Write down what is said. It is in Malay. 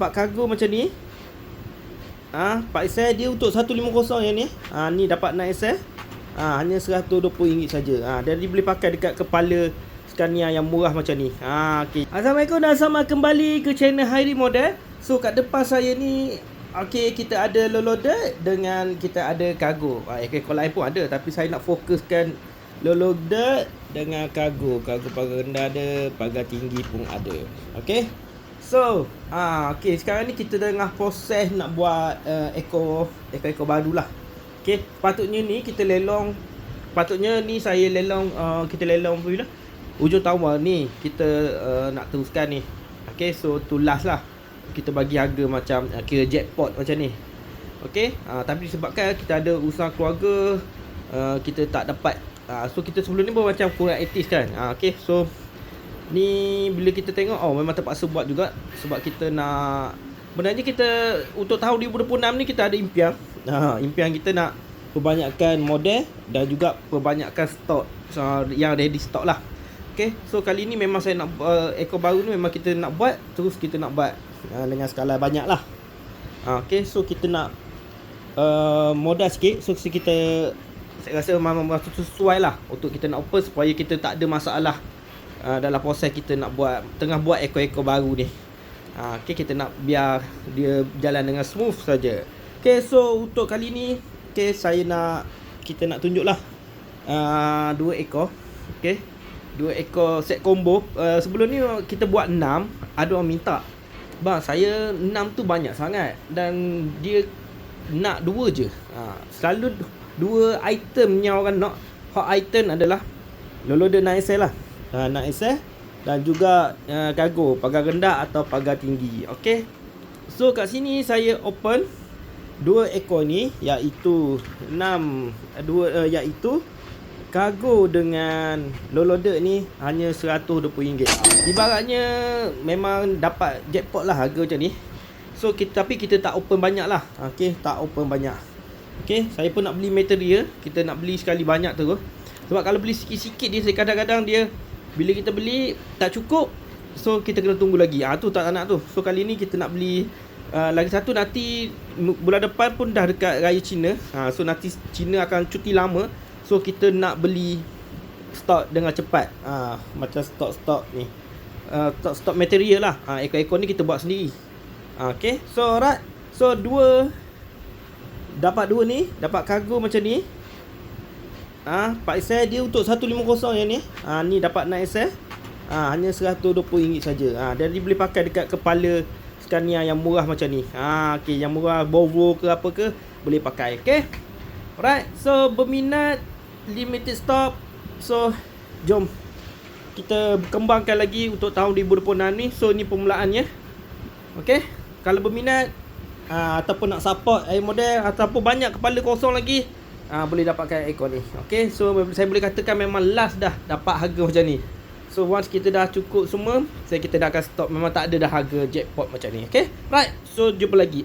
Dapat kargo macam ni. Pak XL dia untuk 150 yang ni. Ni dapat 6 XL. Hanya RM120 saja. Dan dia boleh pakai dekat kepala Scania yang murah macam ni. Okay. Assalamualaikum dan selamat kembali ke channel Hairi Model. So kat depan saya ni kita ada low loader dengan kita ada kargo. Ekor lain pun ada, tapi saya nak fokuskan low loader dengan kargo. Kargo pagar rendah ada, pagar tinggi pun ada. Okay. So, sekarang ni kita tengah proses nak buat ekor baru lah. Okay, patutnya ni kita lelong. Patutnya ni saya lelong, kita lelong bila hujung tahun ni kita nak teruskan ni. Okay, so to last lah. Kita bagi harga macam kira jackpot macam ni. Okay, tapi disebabkan kita ada usaha keluarga, kita tak dapat. So kita sebelum ni pun macam kurang etis kan. Okay, so ni bila kita tengok memang terpaksa buat juga sebab kita nak, sebenarnya kita untuk tahun 2026 ni kita ada impian. Impian kita nak perbanyakkan model dan juga perbanyakkan stok yang ready stock lah. Okay, so kali ni memang saya nak ekor baru ni memang kita nak buat, terus kita nak buat dengan skala banyak lah. Okay, so kita nak modal sikit. So saya rasa memang sesuai lah untuk kita nak open supaya kita tak ada masalah dalam proses kita nak buat, tengah buat ekor-ekor baru ni. Okay, kita nak biar dia jalan dengan smooth saja. Okay, so untuk kali ni kita nak tunjuk lah 2 ekor. Okay, 2 ekor set combo. Sebelum ni kita buat 6. Ada orang minta, bang saya 6 tu banyak sangat dan dia nak 2 je. Selalu 2 item yang orang nak. Hot item adalah low loader 9XL lah, 9XL dan juga kargo pagar rendah atau pagar tinggi. Okay, so kat sini saya open 2 ekor ni, iaitu iaitu kargo dengan low loader ni hanya RM120. Ibaratnya memang dapat jackpot lah harga macam ni. So tapi kita tak open banyak lah. Okay, tak open banyak. Okay, saya pun nak beli material. Kita nak beli sekali banyak terus. Sebab kalau beli sikit-sikit dia kadang-kadang dia, bila kita beli tak cukup, so kita kena tunggu lagi. Tu tak nak tu. So kali ni kita nak beli lagi satu. Nanti bulan depan pun dah dekat Raya Cina. So nanti Cina akan cuti lama. So kita nak beli stok dengan cepat. Macam stok ni, stok material lah. Ekor-ekor ni kita buat sendiri. Okay, so alright. So dapat 2 ni, dapat kargo macam ni. Pak XL dia untuk 150 yang ni. Ni dapat 6XL. Hanya RM120 saja. Dan dia boleh pakai dekat kepala Scania yang murah macam ni. Okay, yang murah Volvo ke apa ke boleh pakai. Okay, alright. So berminat, limited stock. So jom kita kembangkan lagi untuk tahun 2026 ni. So ni permulaannya. Okay, kalau berminat ataupun nak support air model ataupun banyak kepala kosong lagi, boleh dapatkan ekor ni. Okay, so saya boleh katakan memang last dah dapat harga macam ni. So once kita dah cukup semua, kita dah akan stop. Memang tak ada dah harga jackpot macam ni. Okay, right. So jumpa lagi.